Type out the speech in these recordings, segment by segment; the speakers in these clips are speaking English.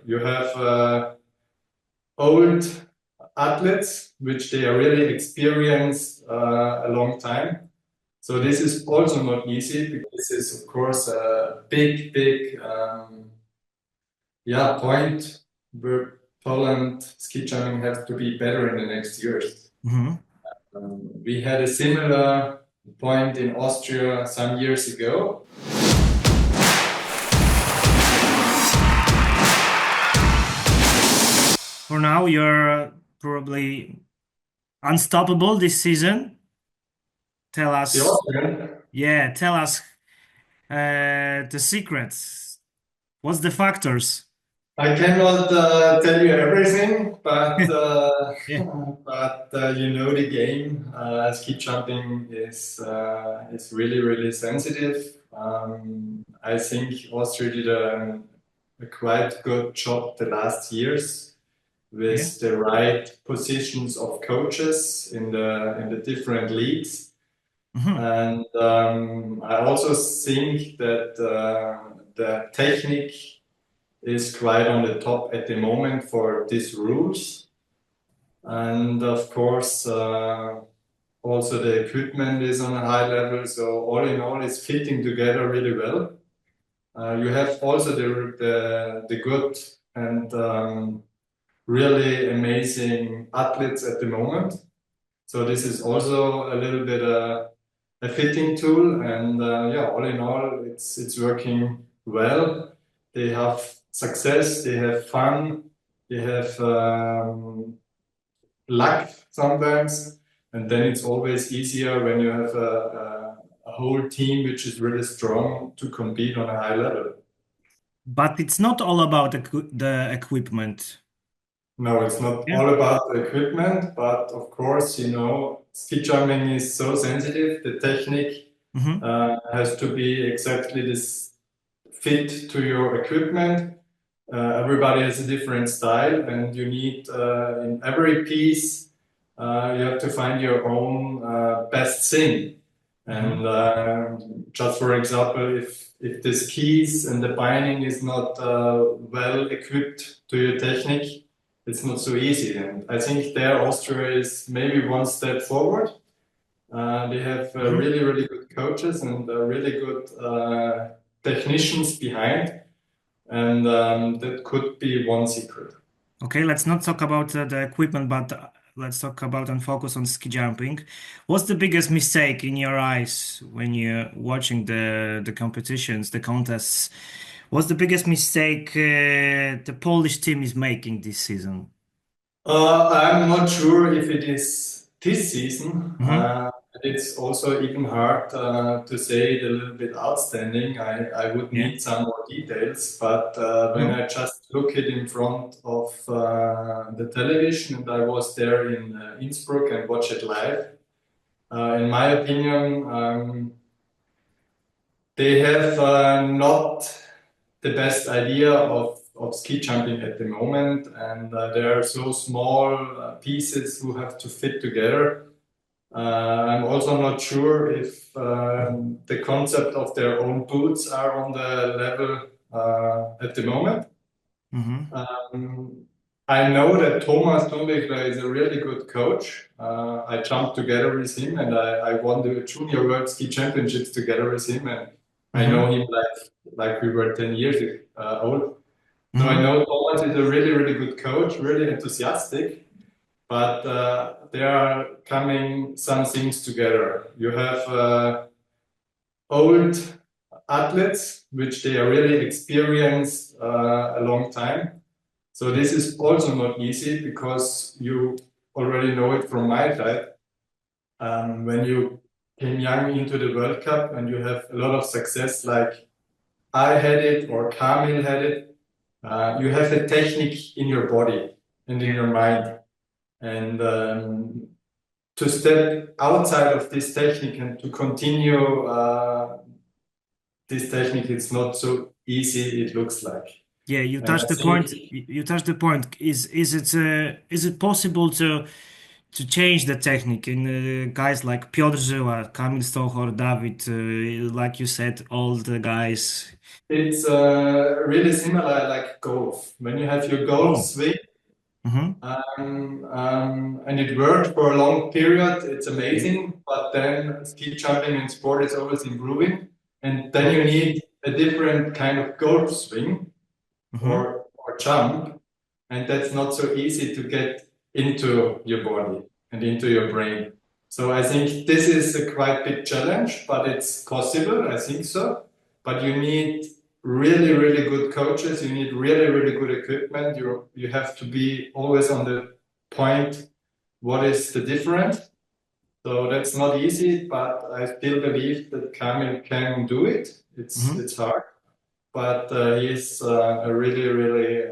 You have old athletes, which they are really experienced a long time. So this is also not easy because this is, of course, a big point where Poland ski jumping has to be better in the next years. We had a similar point in Austria some years ago. For now, you're probably unstoppable this season. Tell us, The Austrian, tell us the secrets. What's the factors? I cannot tell you everything, but Yeah. you know the game. Ski jumping is really sensitive. I think Austria did a quite good job the last years with the right positions of coaches in the different leagues. And I also think that the technique is quite on the top at the moment for these rules. And of course, also the equipment is on a high level. So all in all, it's fitting together really well. You have also the good and really amazing athletes at the moment. So this is also a little bit a fitting tool, and all in all, it's working well. They have success, they have fun, they have luck sometimes, and then it's always easier when you have a whole team which is really strong to compete on a high level. But it's not all about the equipment. No, it's not all about the equipment, but of course, ski jumping is so sensitive. The technique has to be exactly this fit to your equipment. Everybody has a different style, and you need in every piece you have to find your own best thing. And just for example, if the skis and the binding is not well equipped to your technique, it's not so easy. And I think there Austria is maybe one step forward. They have really good coaches and really good technicians behind. And that could be one secret. Okay, let's not talk about the equipment, but let's talk about and focus on ski jumping. What's the biggest mistake in your eyes when you're watching the competitions, the contests? What's the biggest mistake the Polish team is making this season? I'm not sure if it is this season. It's also even hard to say it a little bit outstanding. I would need some more details, but when I just look it in front of the television, and I was there in Innsbruck and watched it live, in my opinion, they have not the best idea of ski jumping at the moment, and there are so small pieces who have to fit together. I'm also not sure if the concept of their own boots are on the level at the moment. I know that Thomasem Thurnbichlerem is a really good coach. I jumped together with him, and I won the Junior World Ski Championships together with him, and I know him like we were 10 years old. So I know Thomas is a really good coach, really enthusiastic, but there are coming some things together. You have old athletes, which they are really experienced a long time. So this is also not easy because you already know it from my side. When you came young into the World Cup and you have a lot of success like I had it or Kamil had it, you have a technique in your body and in your mind. And to step outside of this technique and to continue this technique, it's not so easy, it looks like. Yeah, you touched the point. You touched the point. Is it possible to change the technique in guys like Piotr Żyła, Kamil Stoch, or David, like you said, all the guys. It's really similar like golf. When you have your golf Oh. swing, Hmm. and it worked for a long period, it's amazing. But then ski jumping in sport is always improving, and then you need a different kind of golf swing Hmm. or jump, and that's not so easy to get into your body and into your brain. So I think this is a quite big challenge, but it's possible. I think so. But you need really, really good coaches. You need really, really good equipment. You have to be always on the point. What is the difference? So that's not easy, but I still believe that Kamil can do it. It's hard, but he's a really, really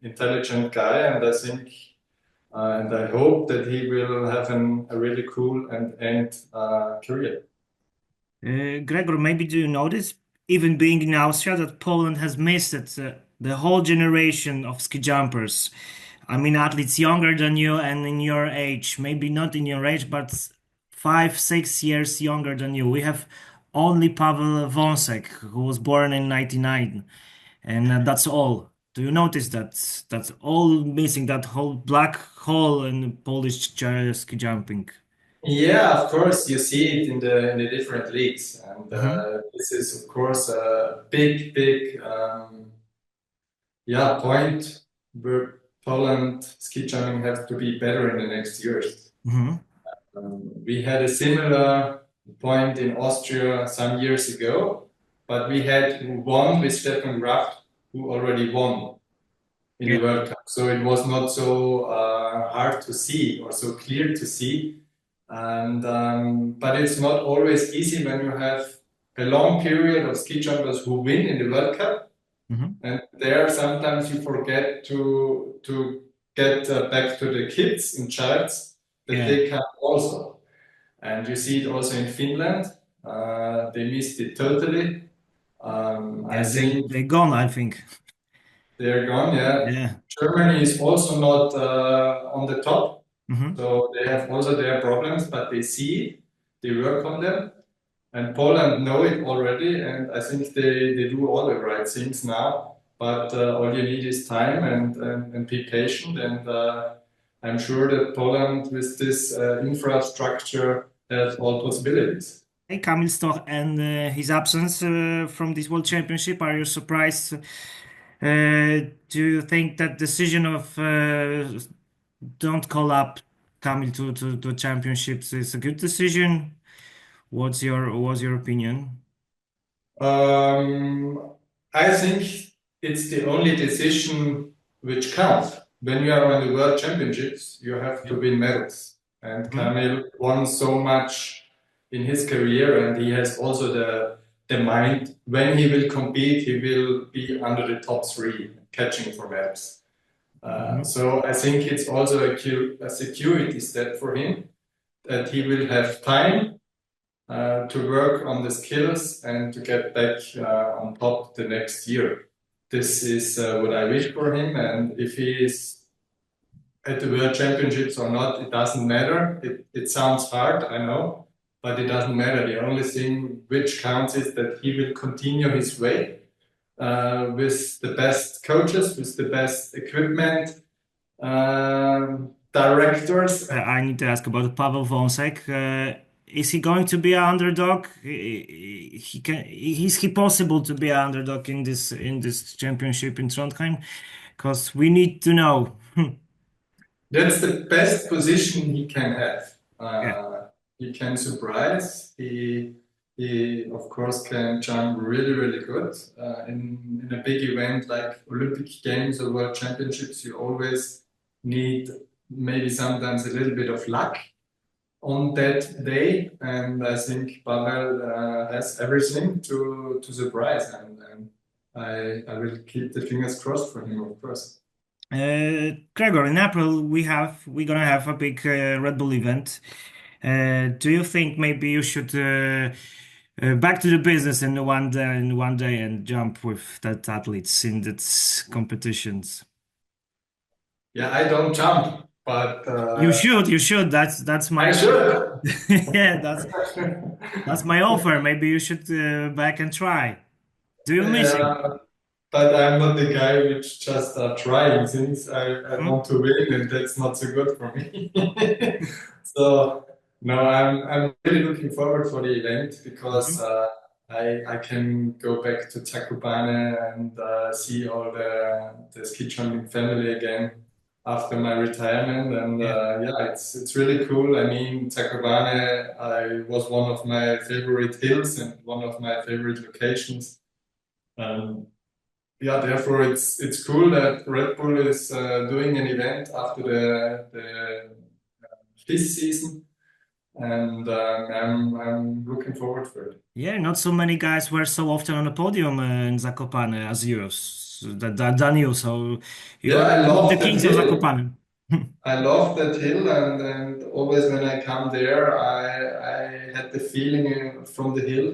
intelligent guy, and I think and I hope that he will have a really cool and end career. Gregor, maybe do you notice, even being in Austria, that Poland has missed it, the whole generation of ski jumpers? I mean, athletes younger than you and in your age, maybe not in your age, but 5, 6 years younger than you. We have only Pawel Wasek, who was born in 99, and that's all. Do you notice that? That's all missing, that whole black hole in Polish ski jumping. Yeah, of course, you see it in the different leagues, and Hmm. this is of course a big, big yeah point where Poland ski jumping has to be better in the next years. Hmm. We had a similar point in Austria some years ago, but we had one with Stefan Graf, who already won in the Yeah. World Cup. So it was not so hard to see or so clear to see. And but it's not always easy when you have a long period of ski jumpers who win in the World Cup, Hmm. and there sometimes you forget to get back to the kids and childs that Yeah. they can also. And you see it also in Finland. They missed it totally. I Yeah, think they gone, I think. they're gone. Yeah, Yeah. Germany is also not on the top. Hmm. So they have also their problems, but they see it, they work on them. And Poland know it already, and I think they do all the right things now. But all you need is time and be patient. And I'm sure that Poland, with this infrastructure, has all possibilities. Hey, Kamil Stoch and his absence from this World Championship, are you surprised? Do you think that decision of don't call up Kamil to championships is a good decision? What's your opinion? Um, I think it's the only decision which counts. When you are on the World Championships, you have to win medals. And Mhm. Kamil won so much in his career, and he has also the mind. When he will compete, he will be under the top three, catching for medals. Mhm. So I think it's also a security step for him that he will have time to work on the skills and to get back on top the next year. This is what I wish for him, and if he is at the World Championships or not, it doesn't matter. It sounds hard, I know, but it doesn't matter. The only thing which counts is that he will continue his way with the best coaches, with the best equipment, directors. I need to ask about Pavel Wąsek. Is he going to be an underdog? He can. Is he possible to be an underdog in this championship in Trondheim? Because we need to know. That's the best position he can have. Yeah. He can surprise. He of course can jump really really good. In a big event like Olympic Games or World Championships, you always need maybe sometimes a little bit of luck on that day. And I think Pavel has everything to surprise, and I will keep the fingers crossed for him, of course. Gregor, in April we're gonna have a big Red Bull event. Do you think maybe you should back to the business in one day and jump with that athletes in that competitions? Yeah, I don't jump. but You should. That's I my should. yeah, that's my offer. Maybe you should back and try. Do you miss it? Yeah, but I'm not the guy which just trying things. I Hmm? want to win, and that's not so good for me. So no, I'm really looking forward for the event because Hmm. I can go back to Zakopane and see all the ski jumping family again after my retirement. And Yeah. yeah, it's really cool. I mean, Zakopane, I was one of my favorite hills and one of my favorite locations. Um, yeah, therefore it's cool that Red Bull is doing an event after the this season, and I'm looking forward for it. Yeah, not so many guys were so often on the podium in Zakopane as you, than you. So you Yeah, are I one of the love that kings of hill. Zakopane. I love that hill, and always when I come there, I had the feeling from the hill,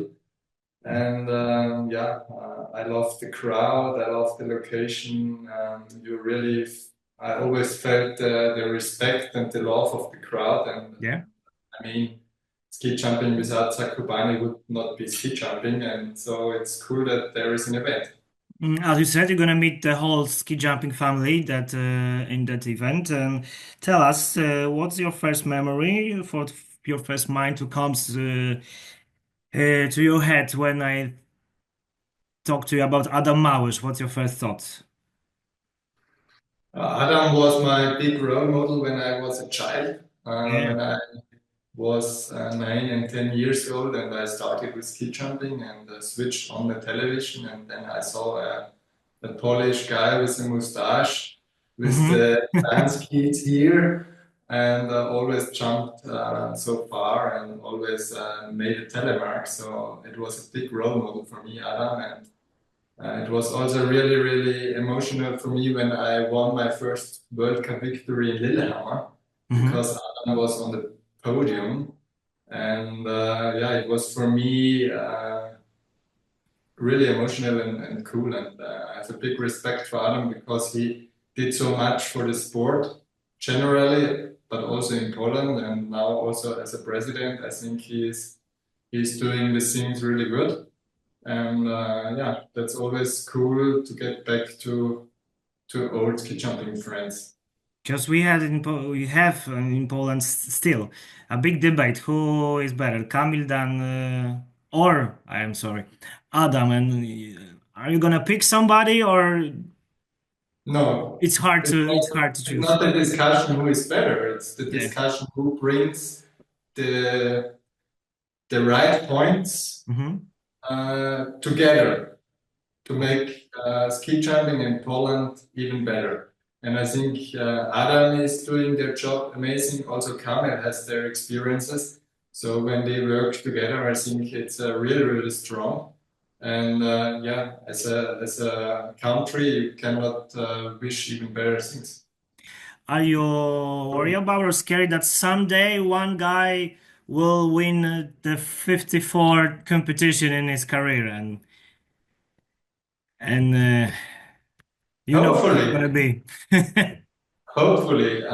and yeah, I love the crowd. I love the location. You really, I always felt the respect and the love of the crowd, and Yeah. I mean, ski jumping without Zakopane would not be ski jumping, and so it's cool that there is an event. As you said, you're gonna meet the whole ski jumping family that in that event. And tell us, what's your first memory for your first mind who comes to your head when I talk to you about Adam Małysz? What's your first thought? Adam was my big role model when I was a child, Yeah. when I was 9 and 10 years old, and I started with ski jumping and switched on the television, and then I saw a Polish guy with a mustache with Hmm. the dance skis here, and always jumped so far and always made a telemark. So it was a big role model for me, Adam, and it was also really, really emotional for me when I won my first World Cup victory in Lillehammer Hmm. because Adam was on the podium. And yeah, it was for me really emotional and cool. And I have a big respect for Adam because he did so much for the sport generally, but also in Poland. And now also as a president, I think he's doing the things really good. And yeah, that's always cool to get back to old ski jumping friends. Because we have in Poland still a big debate who is better, Kamil than or I am sorry, Adam. And are you gonna pick somebody or No, it's hard to it's choose? not the discussion who is better. It's the Yeah. discussion who brings the the right points Hmm. together to make ski jumping in Poland even better. And I think Adam is doing their job amazing. Also, Kamil has their experiences. So when they work together, I think it's really, really strong. And yeah, as a country, you cannot wish even better things. Are you worried about or scared that someday one guy will win the 54 competition in his career and you know what it's gonna Hopefully, be? hopefully,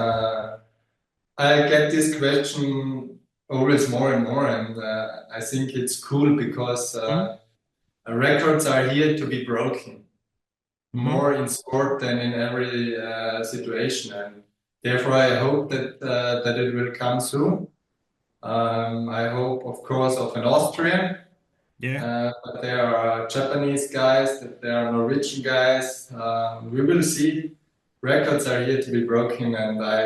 I get this question always more and more, and I think it's cool because records are here to be broken, Mm-hmm. more in sport than in every situation, and therefore I hope that it will come soon. I hope, of course, of an Austrian, Yeah. but there are Japanese guys, that there are Norwegian guys. We will see. Records are here to be broken, and I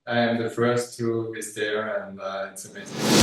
am the first who is there, and it's amazing.